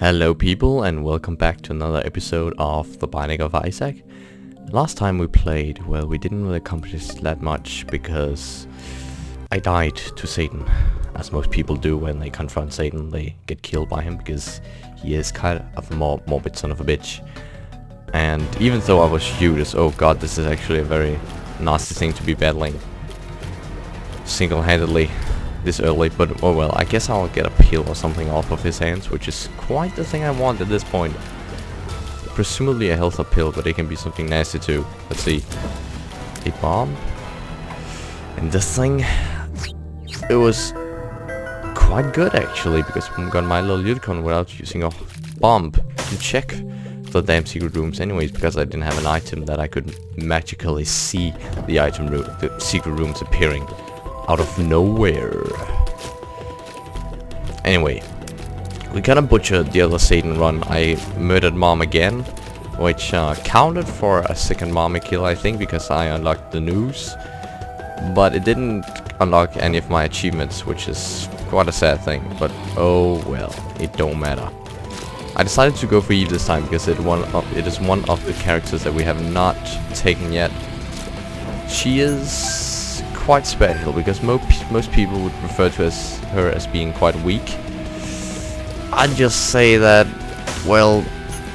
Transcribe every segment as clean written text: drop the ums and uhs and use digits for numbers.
Hello people, and welcome back to another episode of The Binding of Isaac. Last time we played, well, we didn't really accomplish that much because I died to Satan. As most people do when they confront Satan, they get killed by him because he is kind of a morbid son of a bitch. And even though I was Judas, oh god, this is actually a very nasty thing to be battling single-handedly this early, but oh well, I guess I'll get a peel or something off of his hands, which is quite the thing I want at this point. Presumably a health up pill, but it can be something nasty too. Let's see. A bomb. And this thing, it was quite good actually, because we got my little unicorn without using a bomb to check the damn secret rooms anyways, because I didn't have an item that I could magically see the secret rooms appearing out of nowhere. Anyway, we kind of butchered the other Satan run. I murdered Mom again, which counted for a second mommy kill, I think, because I unlocked the news. But it didn't unlock any of my achievements, which is quite a sad thing. But oh well, it don't matter. I decided to go for Eve this time because it is one of the characters that we have not taken yet. She is quite special because most people would refer to her as being quite weak. I'd just say that, well,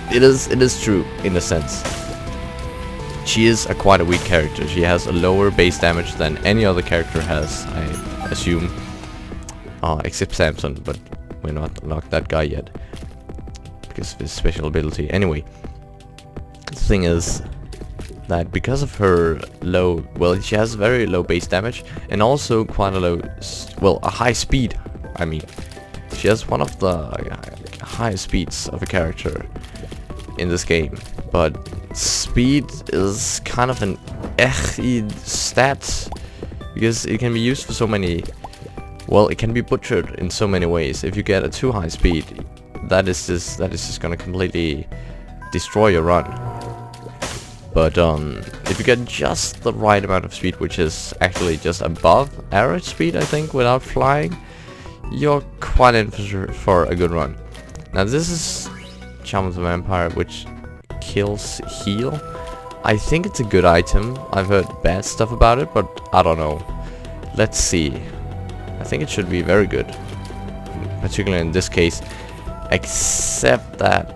it is true in a sense. She is quite a weak character. She has a lower base damage than any other character has, I assume, except Samson, but we're not unlocked that guy yet because of his special ability. Anyway, the thing is that because of her low, well, she has very low base damage and also quite a high speed. I mean, she has one of the highest speeds of a character in this game, but speed is kind of an stat because it can be used for so many, well, it can be butchered in so many ways. If you get a too high speed, that is just gonna completely destroy your run. But if you get just the right amount of speed, which is actually just above average speed, I think, without flying, you're quite in for a good run. Now this is Charm of the Vampire, which kills heal. I think it's a good item. I've heard bad stuff about it, but I don't know. Let's see. I think it should be very good, particularly in this case, except that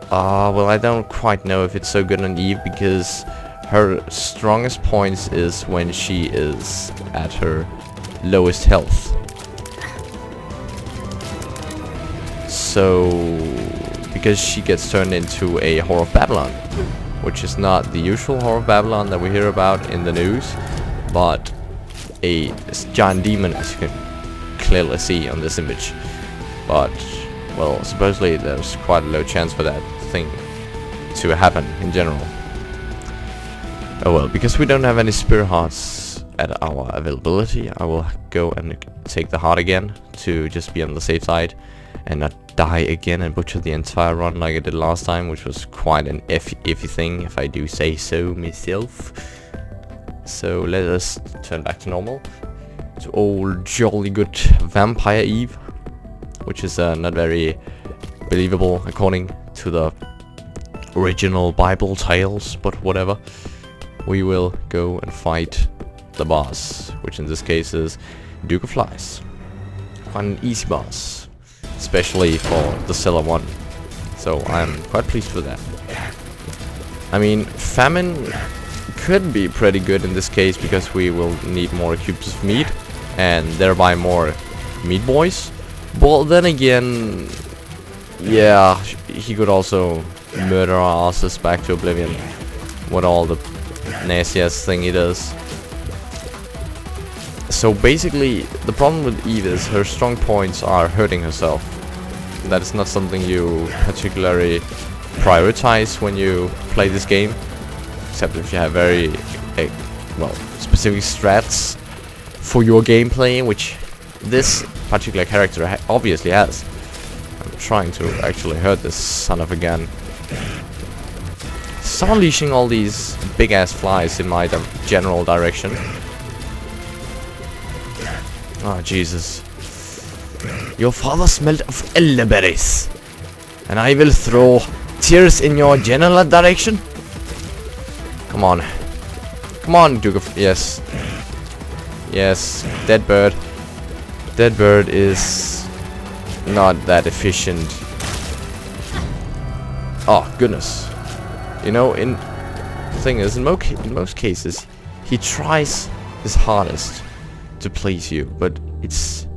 well, I don't quite know if it's so good on Eve, because her strongest points is when she is at her lowest health. So, because she gets turned into a Whore of Babylon, which is not the usual Whore of Babylon that we hear about in the news, but a giant demon, as you can clearly see on this image. But, well, supposedly there's quite a low chance for that thing to happen in general. Oh well, because we don't have any spirit hearts at our availability, I will go and take the heart again to just be on the safe side and not die again and butcher the entire run like I did last time, which was quite an iffy thing, if I do say so myself. So let us turn back to normal, to old jolly good Vampire Eve, which is not very believable according to the original Bible tales, but whatever. We will go and fight the boss, which in this case is Duke of Flies. Quite an easy boss, especially for the Cellar one. So I'm quite pleased with that. I mean, Famine could be pretty good in this case because we will need more cubes of meat and thereby more meat boys. But then again, yeah, he could also murder our asses back to oblivion with all the nasty ass thing he does. So basically, the problem with Eve is her strong points are hurting herself. That is not something you particularly prioritize when you play this game, except if you have very well, specific strats for your gameplay, which this particular character obviously has. I'm trying to actually hurt this son of a gun. Stop unleashing all these big ass flies in my general direction. Oh Jesus. Your father smelled of elderberries. and I will throw tears in your general direction. Come on. Come on, Duke of... Yes. Yes, dead bird. Dead bird is not that efficient. Oh, goodness. You know, the thing is, in most cases, he tries his hardest to please you, but it's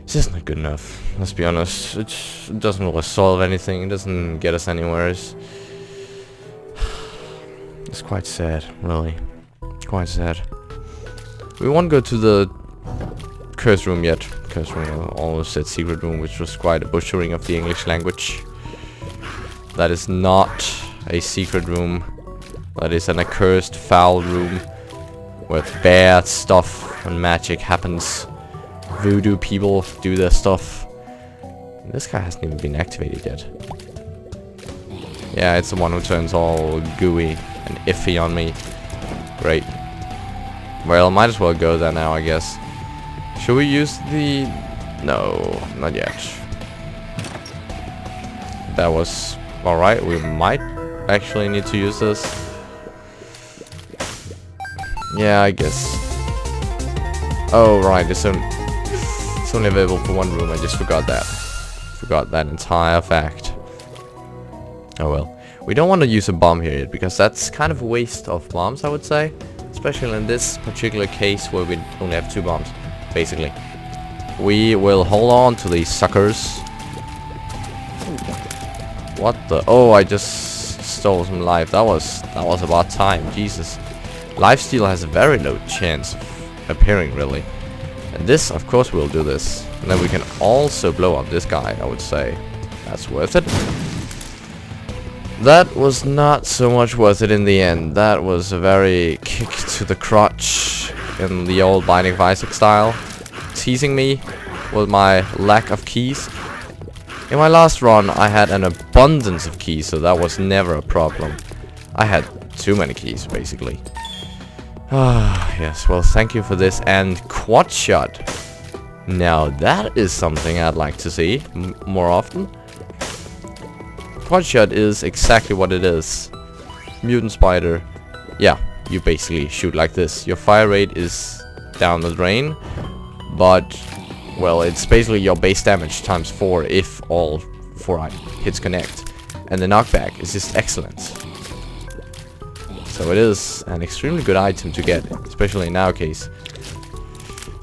just not good enough. Let's be honest. It doesn't really solve anything. It doesn't get us anywhere. It's quite sad, really. Quite sad. We won't go to the curse room yet. Curse room, I almost said secret room, which was quite a butchering of the English language. That is not a secret room. That is an accursed, foul room where bad stuff and magic happens. Voodoo people do their stuff. This guy hasn't even been activated yet. Yeah, it's the one who turns all gooey and iffy on me. Great. Well, might as well go there now, I guess. Should we use the... No, not yet. That was alright. We might actually need to use this. Yeah, I guess. Oh, right. It's only available for one room. I just forgot that. Forgot that entire fact. Oh well. We don't want to use a bomb here yet, because that's kind of a waste of bombs, I would say. Especially in this particular case where we only have 2 bombs, basically. We will hold on to these suckers. What the? Oh, I just stole some life. That was about time. Jesus. Lifesteal has a very low chance of appearing, really. And this, of course, we'll do this. And then we can also blow up this guy, I would say. That's worth it. That was not so much worth it in the end. That was a very kick to the crotch in the old Binding of Isaac style. Teasing me with my lack of keys. In my last run, I had an abundance of keys, so that was never a problem. I had too many keys, basically. Ah, yes, well, thank you for this. And quad shot. Now, that is something I'd like to see more often. Quad shot is exactly what it is. Mutant spider. Yeah, you basically shoot like this. Your fire rate is down the drain, but, well, it's basically your base damage times 4 if all 4 hits connect. And the knockback is just excellent. So it is an extremely good item to get, especially in our case.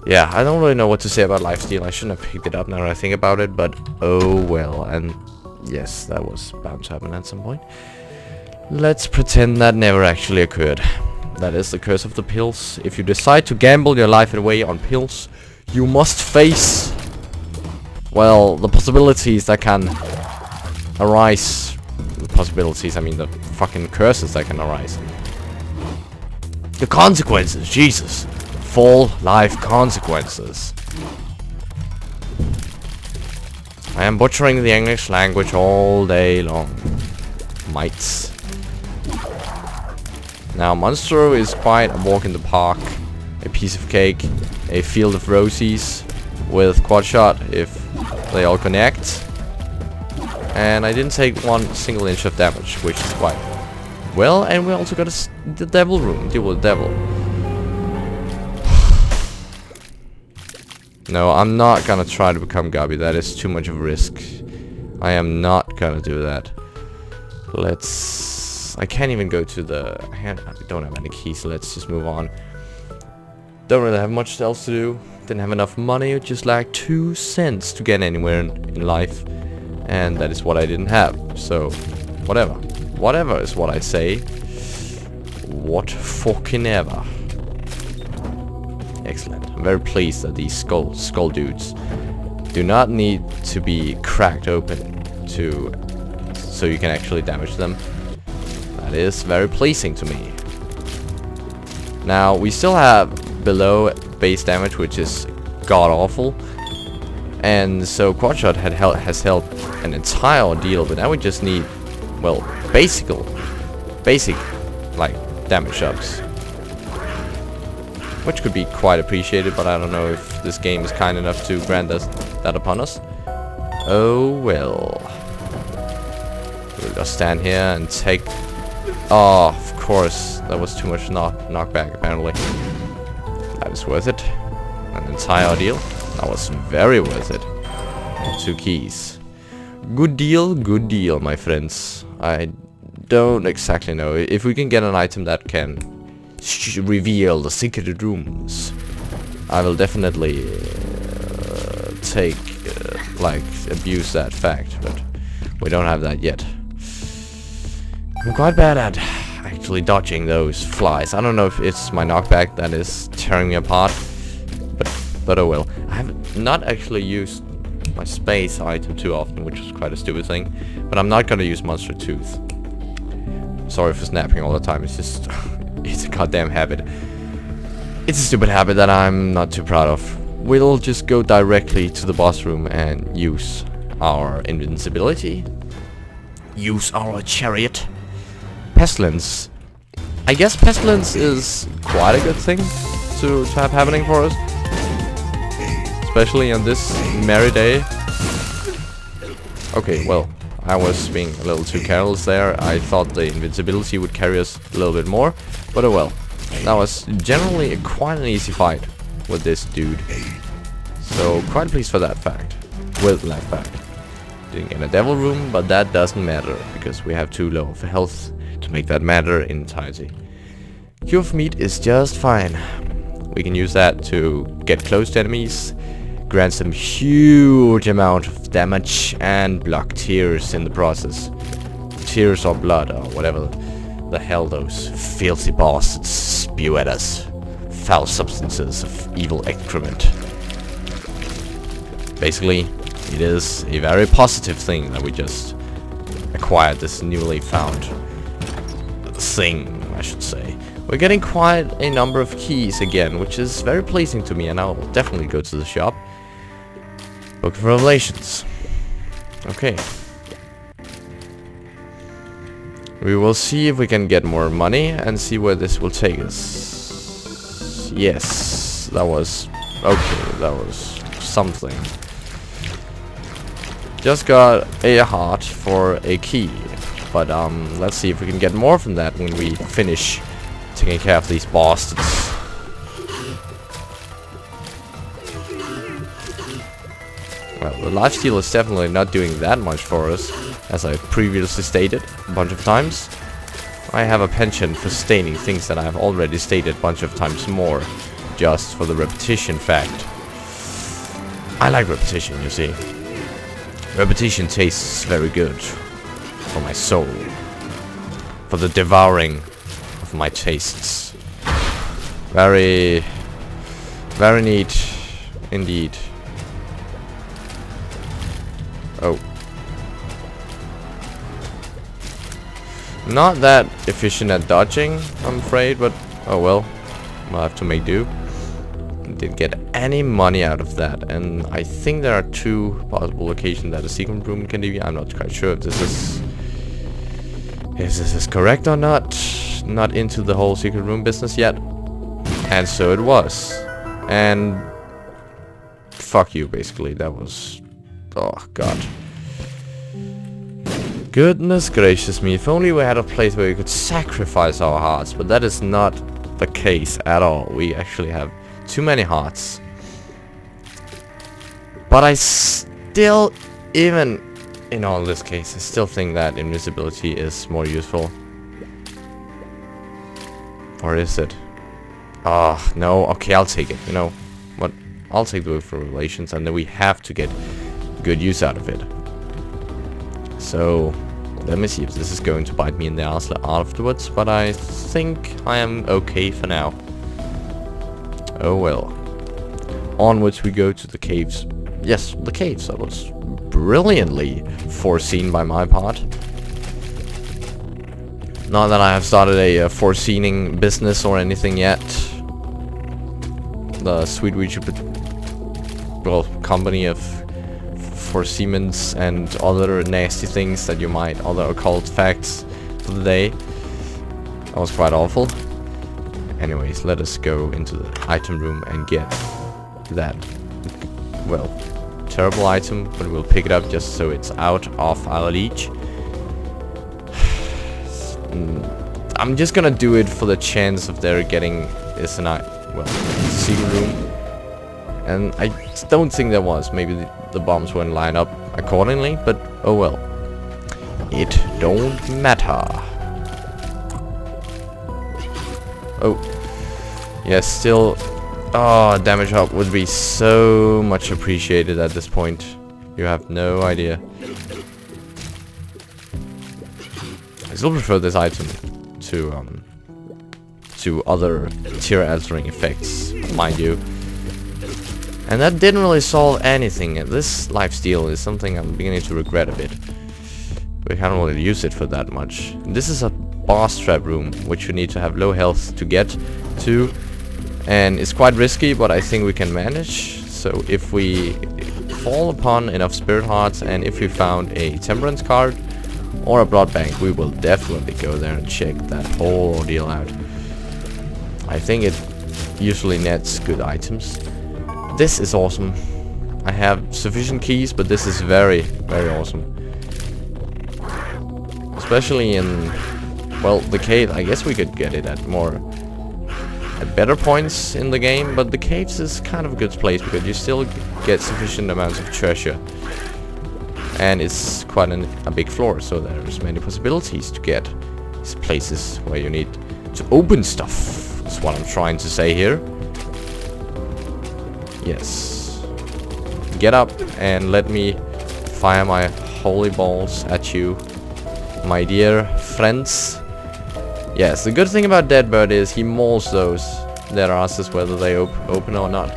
Yeah, I don't really know what to say about lifesteal. I shouldn't have picked it up now that I think about it, but oh well. And yes, that was bound to happen at some point. Let's pretend that never actually occurred. That is the curse of the pills. If you decide to gamble your life away on pills, you must face, well, the possibilities that can arise. The possibilities, I mean the fucking curses that can arise. The consequences, Jesus. Full life consequences. I am butchering the English language all day long. Mites. Now, Monstro is quite a walk in the park. A piece of cake. A field of roses with quad shot if they all connect. And I didn't take 1 single inch of damage, which is quite well. And we also got the devil room. Deal with the devil. No, I'm not gonna try to become Gabi. That is too much of a risk. I am not gonna do that. I can't even go to the... I don't have any keys, so let's just move on. Don't really have much else to do. Didn't have enough money, just like 2 cents to get anywhere in life. And that is what I didn't have. So, whatever. Whatever is what I say. What fucking ever. Excellent. I'm very pleased that these skull dudes do not need to be cracked open so you can actually damage them. That is very pleasing to me. Now, we still have below base damage, which is god-awful. And so quad shot has helped an entire ordeal, but now we just need, well, basic, like, damage ups. Which could be quite appreciated, but I don't know if this game is kind enough to grant us that upon us. Oh well. We'll just stand here and take... Oh, of course. That was too much knockback, apparently. That is worth it. An entire ordeal. That was very worth it. 2 keys. Good deal, my friends. I don't exactly know. If we can get an item that can reveal the secret rooms, I will definitely abuse that fact, but we don't have that yet. I'm quite bad at actually dodging those flies. I don't know if it's my knockback that is tearing me apart, but oh well. I have not actually used my space item too often, which was quite a stupid thing, but I'm not gonna use Monster Tooth. Sorry for snapping all the time, it's just it's a goddamn habit. It's a stupid habit that I'm not too proud of. We'll just go directly to the boss room and use our invincibility. Use our chariot. Pestilence. I guess Pestilence is quite a good thing to have happening for us. Especially on this merry day. Okay, well, I was being a little too careless there. I thought the invincibility would carry us a little bit more, but oh well. That was generally quite an easy fight with this dude. So, quite pleased for that fact. With that fact. Didn't get a devil room, but that doesn't matter, because we have too low of health to make that matter in entirety. Cure of meat is just fine. We can use that to get close to enemies, grant some huge amount of damage, and block tears in the process. Tears or blood, or whatever the hell those filthy bastards spew at us. Foul substances of evil excrement. Basically, it is a very positive thing that we just acquired this newly found thing, I should say. We're getting quite a number of keys again, which is very pleasing to me, and I'll definitely go to the shop. Book of Revelations. Okay. We will see if we can get more money and see where this will take us. Yes, that was... okay, that was something. Just got a heart for a key. But let's see if we can get more from that when we finish taking care of these bastards. Well, the lifesteal is definitely not doing that much for us, as I previously stated a bunch of times. I have a penchant for stating things that I have already stated a bunch of times more, just for the repetition fact. I like repetition, you see. Repetition tastes very good for my soul, for the devouring of my tastes. Very, very neat indeed. Oh. Not that efficient at dodging, I'm afraid, but oh well. We'll have to make do. Didn't get any money out of that, and I think there are 2 possible locations that a secret room can be. I'm not quite sure if this is correct or not. Not into the whole secret room business yet. And so it was. And fuck you, basically. That was... oh god. Goodness gracious me, if only we had a place where we could sacrifice our hearts, but that is not the case at all. We actually have too many hearts. But I still, even in all this case, I still think that invisibility is more useful. Or is it? Ah, no, okay, I'll take it, you know. What? I'll take the Book for Revelations, and then we have to get good use out of it. So, let me see if this is going to bite me in the ass afterwards, but I think I am okay for now. Oh well. Onwards we go to the caves. Yes, the caves. That was brilliantly foreseen by my part. Not that I have started a foreseeing business or anything yet. The sweet company of foreseements and other nasty things that you might, other occult facts for the day. That was quite awful. Anyways, let us go into the item room and get that, well, terrible item, but we'll pick it up just so it's out of our reach. I'm just gonna do it for the chance of there getting this secret room. And I don't think there was. Maybe the bombs weren't lined up accordingly, but oh well. It don't matter. Oh. Yes, still. Oh, damage up would be so much appreciated at this point. You have no idea. I still prefer this item to other tier altering effects, mind you. And that didn't really solve anything. This lifesteal is something I'm beginning to regret a bit. We can't really use it for that much. This is a boss trap room, which you need to have low health to get to. And it's quite risky, but I think we can manage. So if we fall upon enough spirit hearts, and if we found a temperance card or a blood bank, we will definitely go there and check that whole ordeal out. I think it usually nets good items. This is awesome. I have sufficient keys, but this is very, very awesome. Especially in, well, the cave. I guess we could get it at better points in the game, but the caves is kind of a good place because you still get sufficient amounts of treasure. And it's quite a big floor, so there's many possibilities to get these places where you need to open stuff. That's what I'm trying to say here. Yes. Get up and let me fire my holy balls at you, my dear friends. Yes, the good thing about Deadbird is he mauls those their asses whether they open or not.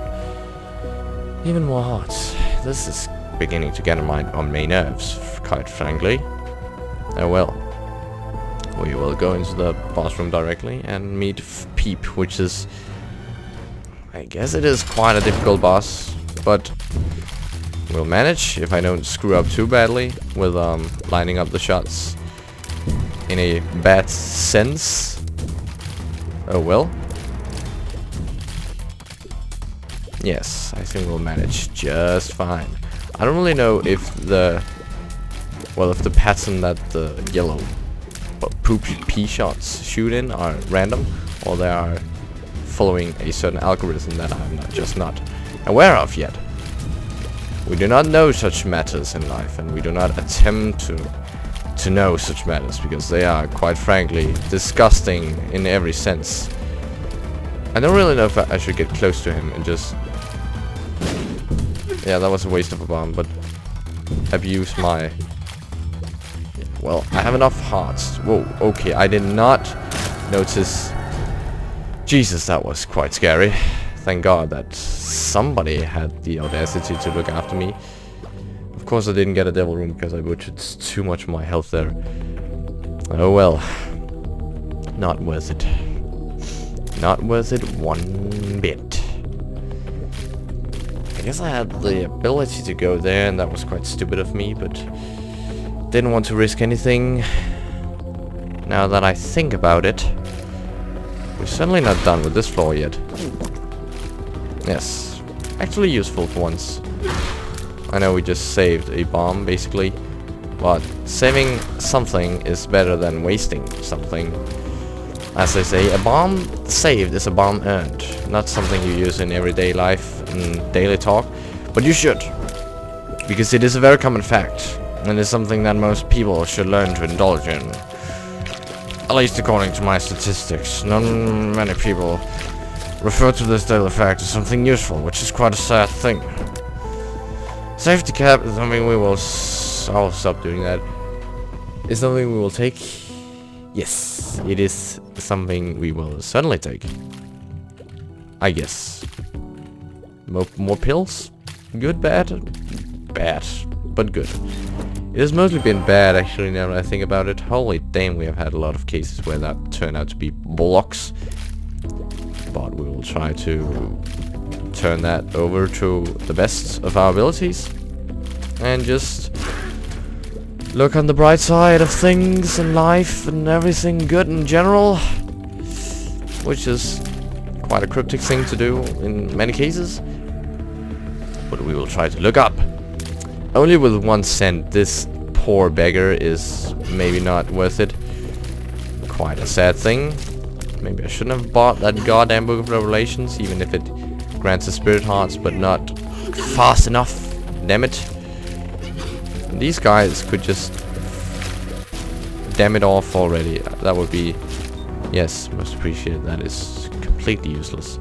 Even more hearts. This is beginning to get on my nerves, quite frankly. Oh well. We will go into the boss room directly and meet Peep, which is... I guess it is quite a difficult boss, but we'll manage if I don't screw up too badly with lining up the shots in a bad sense. Oh well. Yes, I think we'll manage just fine. I don't really know if the pattern that the yellow poop pea shots shoot in are random, or they are following a certain algorithm that I'm not aware of yet. We do not know such matters in life, and we do not attempt to know such matters, because they are, quite frankly, disgusting in every sense. I don't really know if I should get close to him and just... Yeah, that was a waste of a bomb, but abuse my... Well, I have enough hearts. Whoa, okay, I did not notice... Jesus, that was quite scary. Thank God that somebody had the audacity to look after me. Of course I didn't get a devil room because I butchered too much of my health there. Oh well. Not worth it. Not worth it one bit. I guess I had the ability to go there, and that was quite stupid of me, but didn't want to risk anything. Now that I think about it, we're certainly not done with this floor yet. Yes, actually useful for once. I know we just saved a bomb, basically, but saving something is better than wasting something. As they say, a bomb saved is a bomb earned. Not something you use in everyday life and daily talk, but you should. Because it is a very common fact, and it's something that most people should learn to indulge in. At least according to my statistics. Not many people refer to this daily fact as something useful, which is quite a sad thing. Safety cap is something we will... I'll stop doing that. Is something we will take? Yes, it is something we will certainly take. I guess. More pills? Good, bad? Bad, but good. It has mostly been bad, actually, now that I think about it. Holy damn, we have had a lot of cases where that turned out to be blocks. But we will try to turn that over to the best of our abilities. And just look on the bright side of things in life and everything good in general. Which is quite a cryptic thing to do in many cases. But we will try to look up. Only with 1 cent, this poor beggar is maybe not worth it. quite a sad thing. Maybe I shouldn't have bought that goddamn Book of Revelations, even if it grants the spirit hearts, but not fast enough. Damn it. And these guys could just damn it off already. That would be, yes, most appreciated. That is completely useless.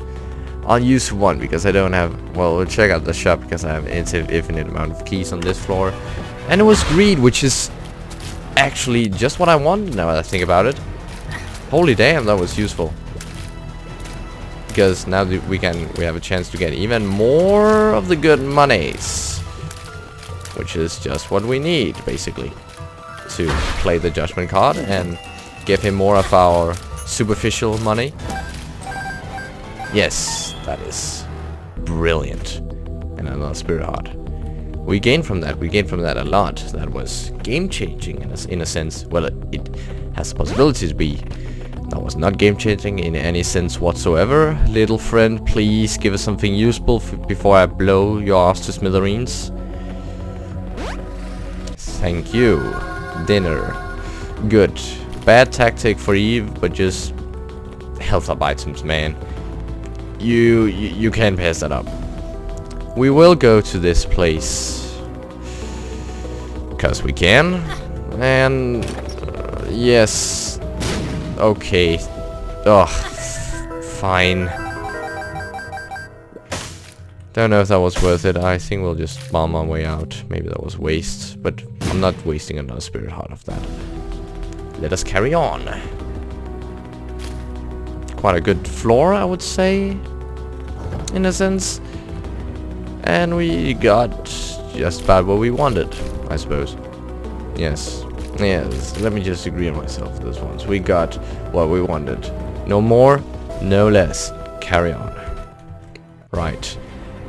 I'll use one because I don't have, well, we'll check out the shop because I have an infinite amount of keys on this floor. And it was greed, which is actually just what I want now that I think about it. Holy damn, that was useful. Because now we have a chance to get even more of the good monies. Which is just what we need, basically. To play the judgment card and give him more of our superficial money. Yes, that is brilliant. And another spirit heart. We gained from that a lot. That was game-changing in a sense. Well, it has the possibility to be. That was not game-changing in any sense whatsoever. Little friend, please give us something useful before I blow your ass to smithereens. Thank you. Dinner. Good. Bad tactic for Eve, but just health up items, man. You can't pass that up. We will go to this place. Because we can. And yes. Okay. Ugh. Fine. Don't know if that was worth it. I think we'll just bomb our way out. Maybe that was waste. But I'm not wasting another spirit heart of that. Let us carry on. Quite a good floor, I would say. In a sense. And we got just about what we wanted, I suppose. Yes. Yes, let me just agree on myself this once. We got what we wanted. No more, no less. Carry on. Right.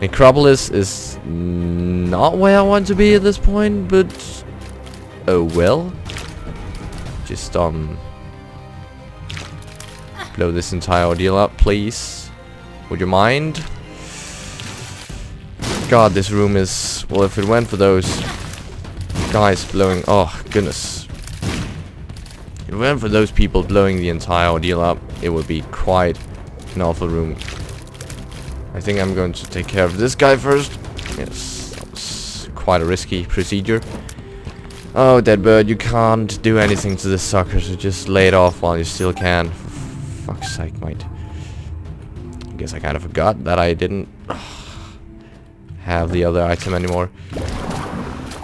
Necropolis is not where I want to be at this point, but oh well. Just blow this entire ordeal up, please. Would you mind? God, this room is, well, if it went for those guys blowing, oh goodness. If it went for those people blowing the entire ordeal up, it would be quite an awful room. I think I'm going to take care of this guy first. Yes, that was quite a risky procedure. Oh, Deadbird, you can't do anything to this sucker, so just lay it off while you still can. For fuck's sake, mate. I guess I kind of forgot that I didn't have the other item anymore.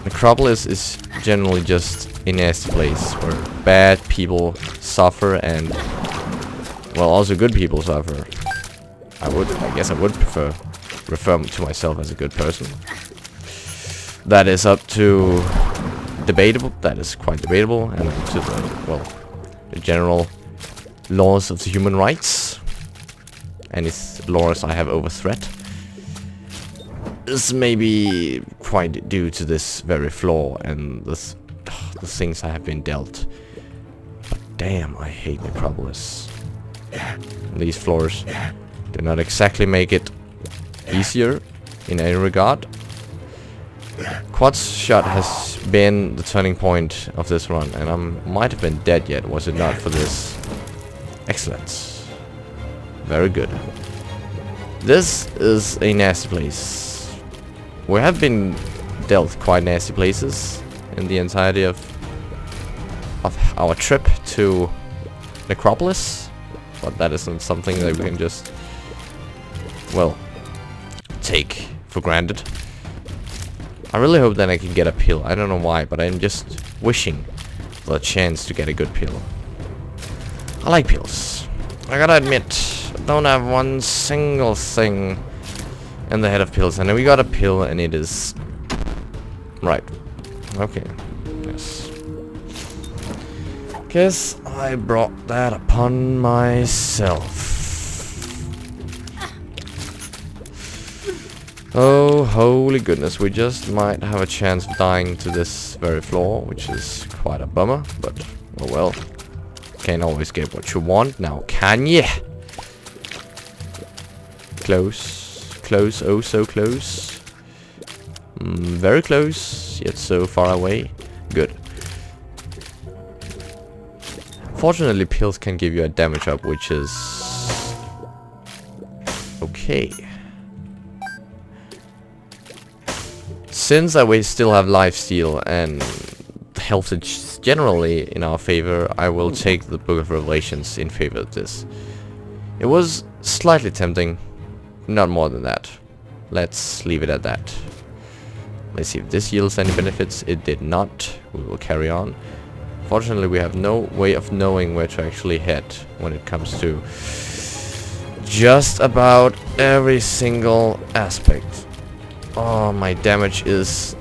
Necropolis is generally just a nasty place where bad people suffer and, well, also good people suffer. I guess I would refer to myself as a good person. That is up to debatable. That is quite debatable, and up to the, well, the general laws of the human rights. Any laws I have over threat. This may be quite due to this very flaw and the things I have been dealt. But damn, I hate Necropolis. These floors do not exactly make it easier in any regard. Quad's shot has been the turning point of this run, and I might have been dead yet was it not for this. Excellent. Very good. This is a nasty place. We have been dealt quite nasty places in the entirety of our trip to Necropolis, but that isn't something that we can just, well, take for granted. I really hope that I can get a pill. I don't know why, but I'm just wishing for a chance to get a good pill. I like pills. I gotta admit, I don't have one single thing in the head of pills. And then we got a pill, and it is right. Okay. Yes. Guess I brought that upon myself. Oh, holy goodness. We just might have a chance of dying to this very floor, which is quite a bummer, but oh well. Can't always get what you want now, can ya? Close. Close, oh so close. Very close, yet so far away. Good. Fortunately, pills can give you a damage up, which is okay. Since we still have lifesteal and health is generally in our favor, I will take the Book of Revelations in favor of this. It was slightly tempting, not more than that. Let's leave it at that. Let's see if this yields any benefits. It did not. We will carry on. Fortunately, we have no way of knowing where to actually head when it comes to just about every single aspect. Oh, my damage is...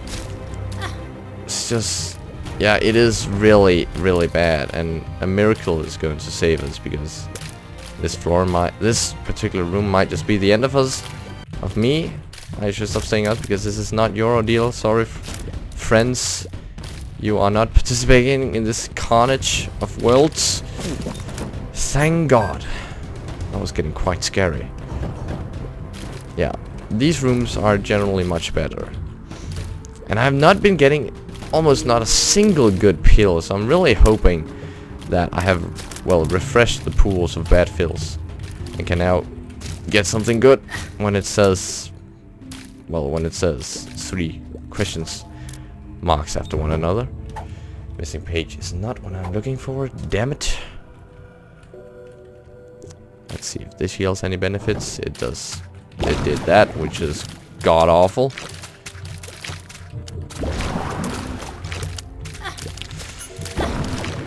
It's just... Yeah, it is really, really bad. And a miracle is going to save us, because this particular room might just be the end of us. Of me. I should stop saying us, because this is not your ordeal. Sorry, friends. You are not participating in this carnage of worlds. Thank God. That was getting quite scary. Yeah, these rooms are generally much better. And I have not been getting almost not a single good pill, so I'm really hoping that I have, well, refreshed the pools of bad fills. And can now get something good when it says... Well, when it says 3 questions marks after one another. Missing page is not what I'm looking for. Damn it. Let's see if this yields any benefits. It does. It did that, which is god awful.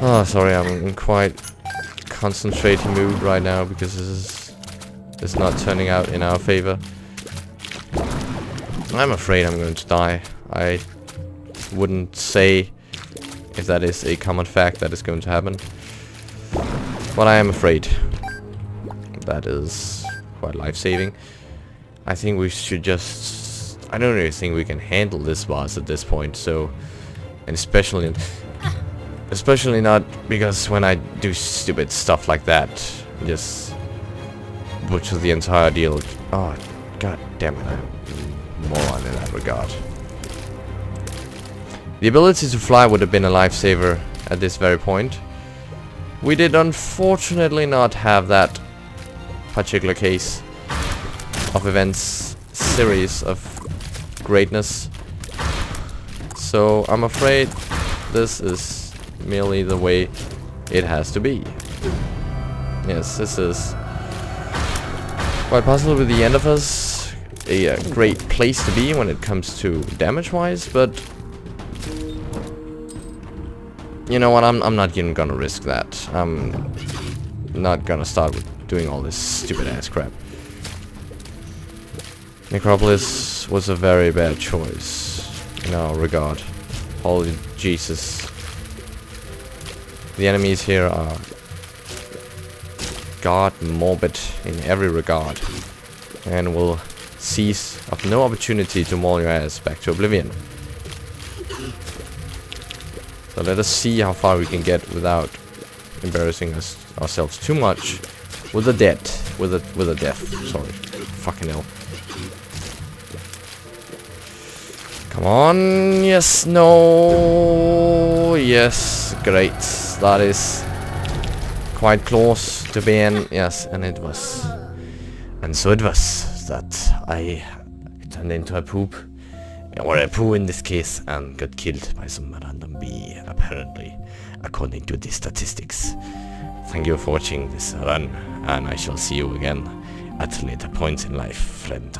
Oh, sorry, I'm in quite concentrating mood right now because this is not turning out in our favor. I'm afraid I'm going to die. I wouldn't say if that is a common fact that is going to happen, but I am afraid. That is quite life-saving. I think we should just... I don't really think we can handle this boss at this point, so... And especially not because when I do stupid stuff like that, just butcher the entire deal. Oh, god damn it, I'm a moron in that regard. The ability to fly would have been a lifesaver at this very point. We did unfortunately not have that particular case of events, series of greatness. So I'm afraid this is merely the way it has to be. Yes, this is quite possibly the end of us. A great place to be when it comes to damage-wise, but you know what? I'm not even gonna risk that. I'm not gonna start with doing all this stupid ass crap. Necropolis was a very bad choice in our regard. Holy Jesus. The enemies here are god morbid in every regard, and will seize of no opportunity to maul your ass back to oblivion. So let us see how far we can get without embarrassing ourselves too much with a death. With a death. Sorry. Fucking hell. Come on. Yes. No. Yes. Great. That is quite close to being. Yes. And it was. And so it was that I turned into a poop. Or a poo in this case, and got killed by some random bee, apparently, according to the statistics. Thank you for watching this run, and I shall see you again at a later point in life, friend.